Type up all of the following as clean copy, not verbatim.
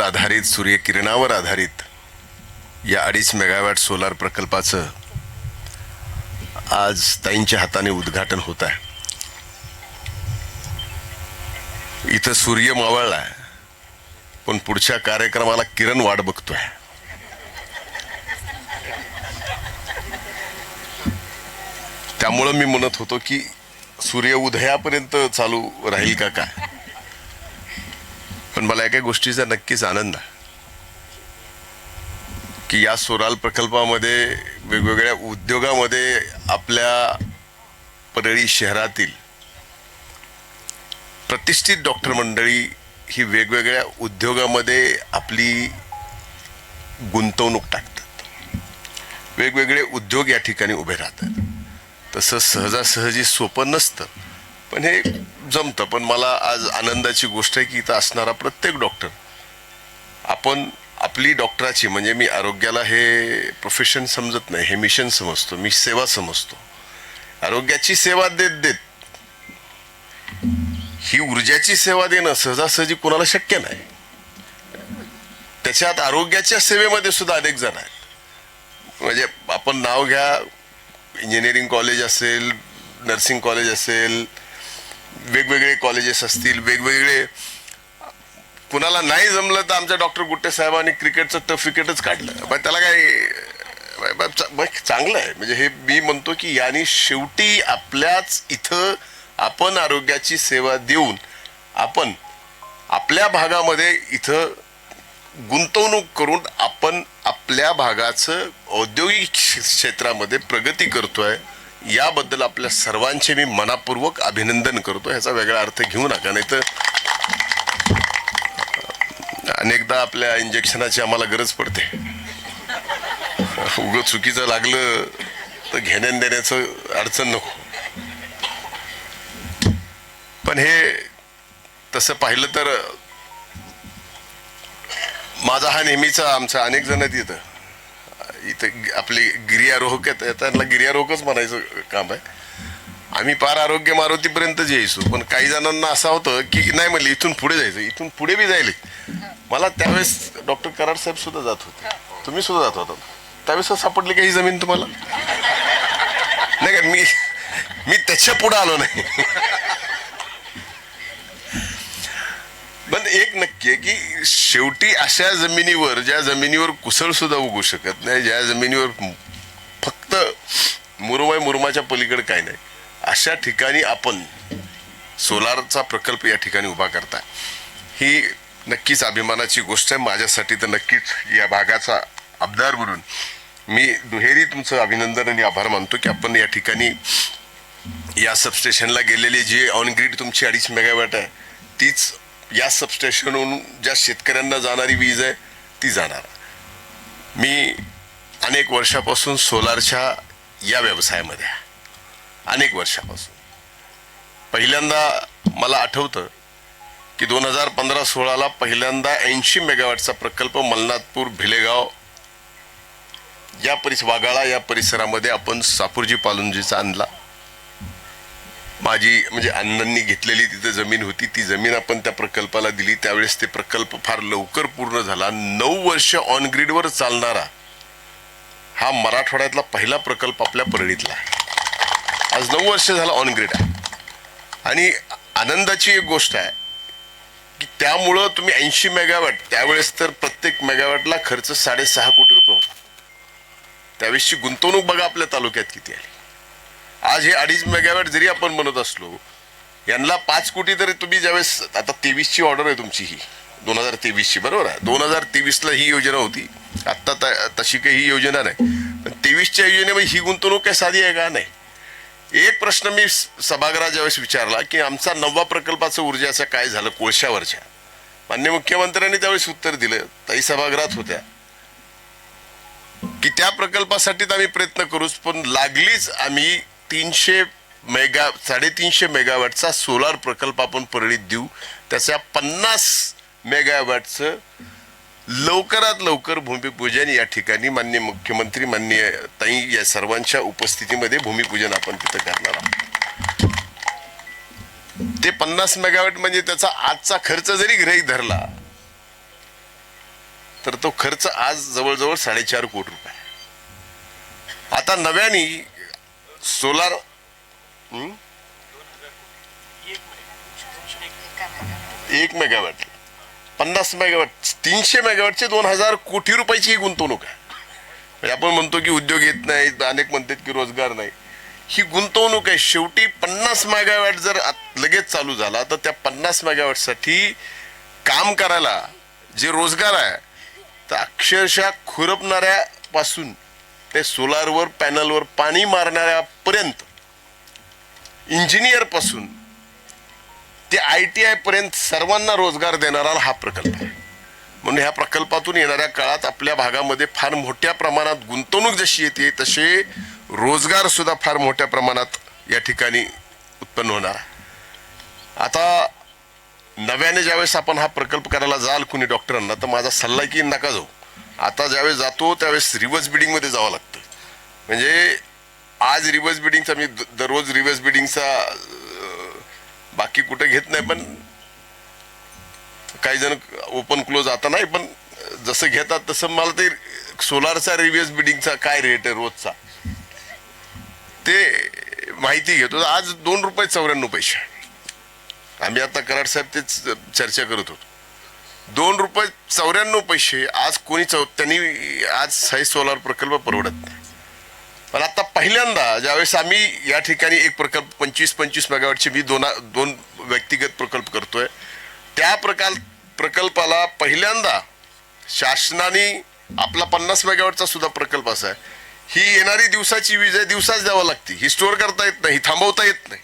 आधारित सूर्यकिरणावर आधारित या 2.5 मेगावॅट सोलार प्रकल्पाचं आज ताईंच्या हाताने उद्घाटन होत आहे. इथं सूर्य मावळलाय, पण पुढच्या कार्यक्रमाला किरण वाट बघतोय. त्यामुळं मी म्हणत होतो की सूर्य उदयापर्यंत चालू राहील का काय. पण मला एका गोष्टीचा नक्कीच आनंद आहे की या सोलार प्रकल्पामध्ये वेगवेगळ्या उद्योगामध्ये आपल्या परळी शहरातील प्रतिष्ठित डॉक्टर मंडळी ही वेगवेगळ्या उद्योगामध्ये आपली गुंतवणूक टाकतात. वेगवेगळे उद्योग या ठिकाणी उभे राहतात. तसं सहजासहजी सोपं नसतं, पण हे जमतं. पण मला आज आनंदाची गोष्ट आहे की इथं असणारा प्रत्येक डॉक्टर, आपण आपली डॉक्टराची, म्हणजे मी आरोग्याला हे प्रोफेशन समजत नाही, हे मिशन समजतो, मी सेवा समजतो. आरोग्याची सेवा देत देत ही ऊर्जाची सेवा देणं सहजासहजी कोणाला शक्य नाही. त्याच्यात आरोग्याच्या सेवेमध्ये सुद्धा अनेक जण आहेत. म्हणजे आपण नाव घ्या, इंजिनिअरिंग कॉलेज असेल, नर्सिंग कॉलेज असेल, वेगवेगळे कॉलेजेस असतील, वेगवेगळे. कुणाला नाही जमलं तर आमच्या डॉक्टर गुट्टे साहेबांनी क्रिकेटचं टफ विकेटच काढलं, पण त्याला काय चांगलं आहे. म्हणजे हे मी म्हणतो की यांनी शेवटी आपल्याच इथं आपण आरोग्याची सेवा देऊन आपण आपल्या भागामध्ये इथं गुंतवणूक करून आपण आपल्या भागाचं औद्योगिक क्षेत्रामध्ये प्रगती करतोय. याबद्दल आपल्या सर्वांचे मी मनापूर्वक अभिनंदन करतो. ह्याचा वेगळा अर्थ घेऊ नका, नाही तर अनेकदा आपल्या इंजेक्शनाची आम्हाला गरज पडते. उगं चुकीचं लागलं तर घेण्यान देण्याचं अडचण नको. पण हे तसं पाहिलं तर माझा हा नेहमीचा, आमचा अनेक जण इथं आपले गिर्यारोहक आहेत, त्यांना गिर्यारोहकच म्हणायचं काम आहे. आम्ही पार आरोग्य मारुतीपर्यंतच यायचो, पण काही जणांना असं होतं की नाही म्हणले इथून पुढे जायचं, इथून पुढे बी जायले. मला त्यावेळेस डॉक्टर कराड साहेब सुद्धा जात होते, तुम्ही सुद्धा जात होता. त्यावेळेस सापडली का ही जमीन तुम्हाला? नाही का, मी त्याच्या पुढे आलो नाही. पण एक नक्की आहे की शेवटी अशा जमिनीवर, ज्या जमिनीवर कुसळ सुद्धा उगू शकत नाही, ज्या जमिनीवर फक्त मुरुमाच्या पलीकडे काय नाही, अशा ठिकाणी आपण सोलारचा प्रकल्प या ठिकाणी उभा करताय, ही नक्कीच अभिमानाची गोष्ट आहे. माझ्यासाठी तर नक्कीच या भागाचा आमदार म्हणून मी दुहेरी तुमचं अभिनंदन आणि आभार मानतो की आपण या ठिकाणी या सबस्टेशनला गेलेली जी ऑनग्रीड तुमची 2.5 मेगावॅट आहे, तीच या सबस्टेशनवरून ज्या शेतकऱ्यांना जाणारी वीज आहे ती जाणार. मी अनेक वर्षापासून सोलारच्या या व्यवसायामध्ये आहे, अनेक वर्षापासून. पहिल्यांदा मला आठवतं की 2015-16ला पहिल्यांदा 80 मेगावॅटचा प्रकल्प मलनाथपूर, भिलेगाव या वाघाळा या परिसरामध्ये आपण सापूरजी पालुंजीचा आणला. माझी म्हणजे अण्णांनी घेतलेली तिथे जमीन होती, ती जमीन आपण त्या प्रकल्पाला दिली. त्यावेळेस ते प्रकल्प फार लवकर पूर्ण झाला. 9 वर्ष ऑन ग्रीडवर चालणारा हा मराठवाड्यातला पहिला प्रकल्प आपल्या परळीतला आहे. आज 9 वर्ष झाला ऑन ग्रीड आहे. आणि आनंदाची एक गोष्ट आहे की त्यामुळं तुम्ही 80 मेगावॅट, त्यावेळेस तर प्रत्येक मेगावॅटला खर्च 6.5 कोटी रुपये होता. त्यावेळेसची गुंतवणूक बघा आपल्या तालुक्यात किती आली. आज हे 2.5 मेगावॅट जरी आपण म्हणत असलो, यांना 5 कोटी तरी तुम्ही ज्यावेळेस, आता 23ची ऑर्डर आहे तुमची, ही 2023ची, बरोबर आहे. 2023ला ही योजना होती, आत्ता तशी काही ही योजना नाही. पण 23च्या योजनेमध्ये ही गुंतवणूक काय साधी आहे का? नाही. एक प्रश्न मी सभागृहात ज्यावेळेस विचारला की आमचा 9वा प्रकल्पाचं ऊर्जाचं काय झालं कोळशावरच्या, माननीय मुख्यमंत्र्यांनी त्यावेळेस उत्तर दिलं, ताई सभागृहात होत्या, की त्या प्रकल्पासाठी आम्ही प्रयत्न करूच, पण लागलीच आम्ही 350 मेगावॅटचा सोलार प्रकल्प आपण परळीत देऊ. त्याच्या 50 मेगावॅटचं लवकरात लवकर भूमिपूजन या ठिकाणी माननीय मुख्यमंत्री, माननीय ताई या सर्वांच्या उपस्थितीमध्ये भूमिपूजन आपण तिथं करणार आहोत. ते 50 मेगावॅट म्हणजे त्याचा आजचा खर्च जरी गृहीत धरला तर तो खर्च आज जवळजवळ 4.5 कोटी रुपये. आता नव्याने सोलार 1 मेगावॅट 50 मेगावॅट 300 मेगावॅटचे 2,000 कोटी रुपयाची ही गुंतवणूक आहे. म्हणजे आपण म्हणतो की उद्योग येत नाही, अनेक म्हणतात की रोजगार नाही, ही गुंतवणूक आहे. शेवटी 50 मेगावॅट जर लगेच चालू झाला तर त्या 50 मेगावॅटसाठी काम करायला जे रोजगार आहे तर अक्षरशः खुरपणाऱ्यापासून ते सोलारवर पॅनलवर पाणी मारणाऱ्यापर्यंत, इंजिनियर पासून ते ITI पर्यंत सर्वांना रोजगार देणारा हा प्रकल्प आहे. म्हणून ह्या प्रकल्पातून येणाऱ्या काळात आपल्या भागामध्ये फार मोठ्या प्रमाणात गुंतवणूक जशी येते तसे रोजगार सुद्धा फार मोठ्या प्रमाणात या ठिकाणी उत्पन्न होणार. आता नव्याने ज्यावेळेस आपण हा प्रकल्प करायला जाल कुणी डॉक्टरांना, तर माझा सल्ला की नका जाऊ. आता ज्यावेळेस जातो त्यावेळेस रिव्हर्स बिडिंग मध्ये जावं लागतं. म्हणजे आज रिव्हर्स बिडिंगचा मी दररोज रिव्हर्स बिडिंगचा बाकी कुठे घेत नाही, पण काही जण ओपन क्लोज आता नाही, पण जसं घेतात तसं मला ते सोलारचा रिव्हर्स बिडिंगचा काय रेट आहे रोजचा ते माहिती घेतो. आज ₹2.94. आम्ही आता कराड साहेब तेच चर्चा करत होतो. ₹2.94 आज कोणी त्यांनी आज हे सोलार प्रकल्प परवडत नाही. पण आता पहिल्यांदा ज्यावेळेस आम्ही या ठिकाणी एक प्रकल्प 25 मेगावॅटचे मी दोन व्यक्तिगत प्रकल्प करतोय, त्या प्रकल्पाला पहिल्यांदा शासनाने आपला 50 मेगावॅटचा सुद्धा प्रकल्प असा आहे, ही येणारी दिवसाची वीज आहे, दिवसाच द्यावं लागते. ही स्टोअर करता येत नाही, ही थांबवता येत नाही.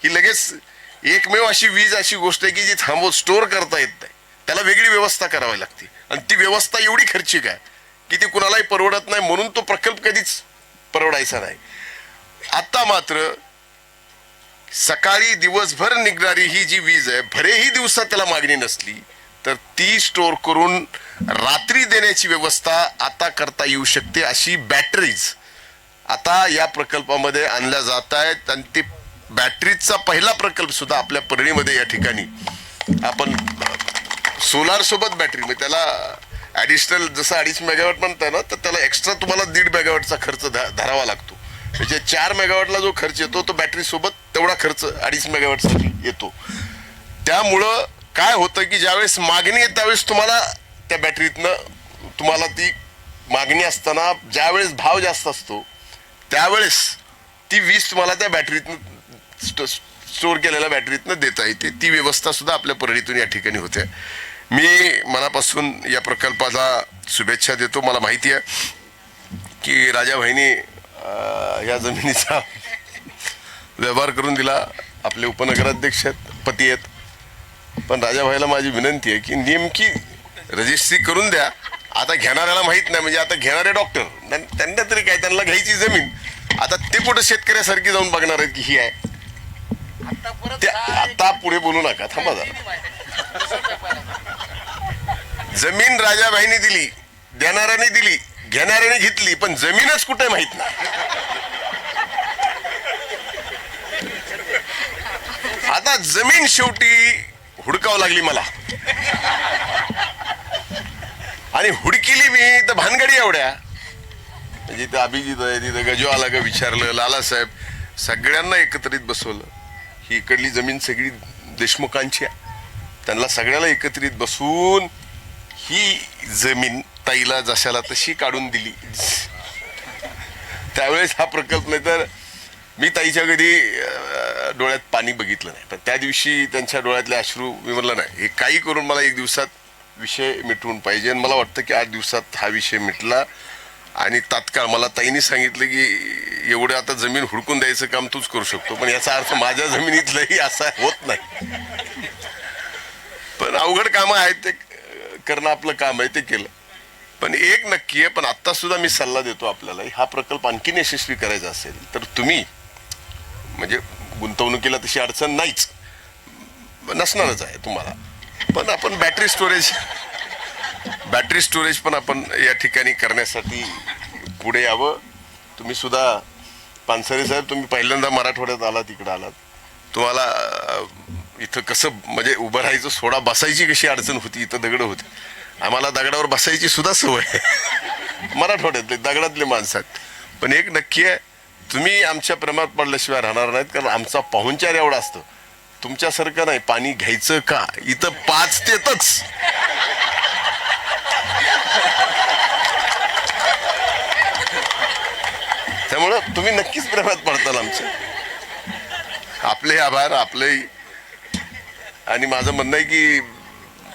ही लगेच एकमेव अशी वीज अशी गोष्ट आहे की जी स्टोअर करता येत नाही, त्याला वेगळी व्यवस्था करावी लागते. आणि ती व्यवस्था एवढी खर्चिक आहे की ती कुणालाही परवडत नाही, म्हणून तो प्रकल्प कधीच परवडायचा नाही. आता मात्र सकाळी दिवसभर निघणारी ही जी वीज आहे, भरेही दिवसात त्याला मागणी नसली तर ती स्टोअर करून रात्री देण्याची व्यवस्था आता करता येऊ शकते. अशी बॅटरीज आता या प्रकल्पामध्ये आणल्या जात आहेत. आणि ते बॅटरीचा पहिला प्रकल्प सुद्धा आपल्या परळीमध्ये या ठिकाणी आपण सोलार सोबत बॅटरी, म्हणजे त्याला ऍडिशनल जसं 2.5 मेगावॅट म्हणताय ना, तर त्याला एक्स्ट्रा तुम्हाला 1.5 मेगावॅटचा खर्च धरावा लागतो. म्हणजे 4 मेगावॅटला जो खर्च येतो तो बॅटरी सोबत तेवढा खर्च 2.5 मेगावॅटसाठी येतो. त्यामुळं काय होतं की ज्यावेळेस मागणी आहे त्यावेळेस तुम्हाला त्या बॅटरीतनं तुम्हाला ती मागणी असताना ज्यावेळेस भाव जास्त असतो त्यावेळेस ती वीज तुम्हाला त्या बॅटरीतनं स्टोअर केलेल्या बॅटरीतनं देता येते. ती व्यवस्था सुद्धा आपल्या परळीतून या ठिकाणी होते. मी मनापासून या प्रकल्पाला शुभेच्छा देतो. मला माहिती आहे की राजाभाईंनी या जमिनीचा व्यवहार करून दिला. आपले उपनगराध्यक्ष आहेत, पती आहेत, पण राजाभाईला माझी विनंती आहे की नेमकी रजिस्ट्री करून द्या. आता घेणाऱ्याला माहित नाही, म्हणजे आता घेणारे डॉक्टर त्यांना तरी काय, त्यांना घ्यायची जमीन, आता ते कुठं शेतकऱ्यासारखी जाऊन बघणार आहेत की ही आहे. आता पुढे बोलू नका, थांबा जरा. जमीन राजाभाईने दिली, देणाऱ्याने दिली, घेणाऱ्याने घेतली, पण जमीनच कुठे माहित नाही. आता जमीन शेवटी हुडकावं लागली मला, आणि हुडकिली मी तर भानगडी एवढ्या, जिथं अभिजित आहे तिथं गजो आला का विचारलं, लालासाहेब सगळ्यांना एकत्रित बसवलं. ही इकडली जमीन सगळी देशमुखांची आहे, त्यांना सगळ्याला एकत्रित बसवून ही जमीन ताईला जशाला तशी काढून दिली. त्यावेळेस हा प्रकल्प, नाही तर मी ताईच्या कधी डोळ्यात पाणी बघितलं नाही, पण त्या दिवशी त्यांच्या डोळ्यातले अश्रू, मी म्हणलं नाही, हे काही करून मला 1 दिवसात विषय मिटवून पाहिजे. मला वाटतं की 8 दिवसात हा विषय मिटला. आणि तात्काळ मला ताईने सांगितलं की एवढं आता जमीन हुडकून द्यायचं काम तूच करू शकतो, पण याचा अर्थ माझ्या जमिनीतलंही असं होत नाही. पण अवघड कामं आहेत, ते करणं आपलं काम आहे, ते केलं. पण एक नक्की आहे, पण आता सुद्धा मी सल्ला देतो आपल्याला, हा प्रकल्प आणखीन यशस्वी करायचा असेल तर तुम्ही, म्हणजे गुंतवणुकीला तशी अडचण नाहीच, नसणारच आहे तुम्हाला, पण आपण बॅटरी स्टोरेज पण आपण या ठिकाणी करण्यासाठी पुढे यावं. तुम्ही सुद्धा पानसरे साहेब, तुम्ही पहिल्यांदा मराठवाड्यात आलात, इकडे आलात, तुम्हाला इथं कसं म्हणजे उभं राहायचं, सोडा बसायची कशी अडचण होती, इथं दगड होती. आम्हाला दगडावर बसायची सुद्धा सवय आहे. मराठवाड्यातले दगडातले माणसं आहेत. पण एक नक्की आहे, तुम्ही आमच्या प्रेमात पडल्याशिवाय राहणार नाहीत, कारण आमचा पाहुणचार एवढा असतो. तुमच्यासारखं नाही पाणी घ्यायचं का, इथं 5 तेच. त्यामुळं तुम्ही नक्कीच प्रेमात पडताल आमच्या. आपले आभार आपले. आणि माझं म्हणणं आहे की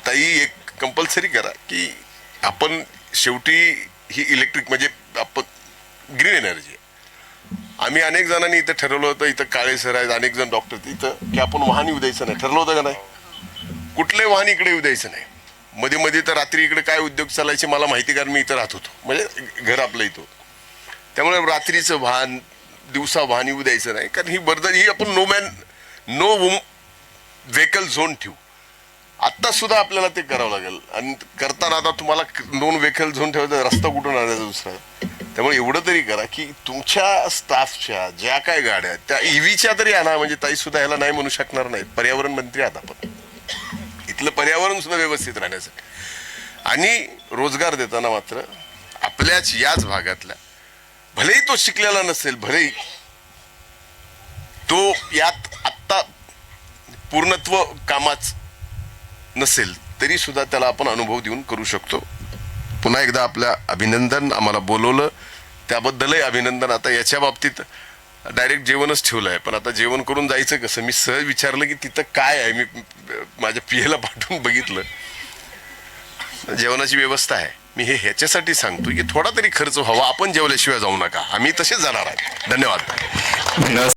ताई, एक कंपल्सरी करा की आपण शेवटी ही इलेक्ट्रिक म्हणजे आपण ग्रीन एनर्जी आहे. आम्ही अनेक जणांनी इथं ठरवलं होतं, इथं काळे सर आहेत, अनेक जण डॉक्टर इथं, की आपण वाहन येऊ द्यायचं नाही. ठरलं होतं का नाही? कुठले वाहन इकडे येऊ द्यायचं नाही. मध्ये मध्ये तर रात्री इकडे काय उद्योग चालायचे मला माहिती, कारण मी इथं राहत होतो, म्हणजे घर आपलं इथं. त्यामुळे रात्रीचं वाहन, दिवसा वाहन येऊ द्यायचं नाही, कारण ही बर्दन ही आपण नो व्हेकल झोन ठेवू. आत्ता सुद्धा आपल्याला ते करावं लागेल. आणि करताना आता तुम्हाला 2 व्हेकल झोन ठेवायचा, रस्ता कुठून आणायचा दुसरा. त्यामुळे एवढं तरी करा की तुमच्या स्टाफच्या ज्या काय गाड्या त्या ईव्हीच्या तरी आणा. म्हणजे ताई सुद्धा ह्याला नाही म्हणू शकणार नाही, पर्यावरण मंत्री आहात आपण, इथलं पर्यावरण सुद्धा व्यवस्थित राहण्यासाठी. आणि रोजगार देताना मात्र आपल्याच याच भागातल्या, भलेही तो शिकलेला नसेल, भलेही तो यात आत्ता पूर्णत्व कामाच नसेल, तरी सुद्धा त्याला आपण अनुभव देऊन करू शकतो. पुन्हा एकदा आपल्या अभिनंदन. आम्हाला बोलवलं त्याबद्दलही अभिनंदन. आता याच्या बाबतीत डायरेक्ट जेवणच ठेवलं आहे, पण आता जेवण करून जायचं कसं. मी सहज विचारलं की तिथं काय आहे, मी माझ्या पियेला पाठवून बघितलं, जेवणाची व्यवस्था आहे. मी हे ह्याच्यासाठी सांगतो की थोडा तरी खर्च व्हावा, आपण जेवल्याशिवाय जाऊ नका. आम्ही तसेच जाणार आहे. धन्यवाद.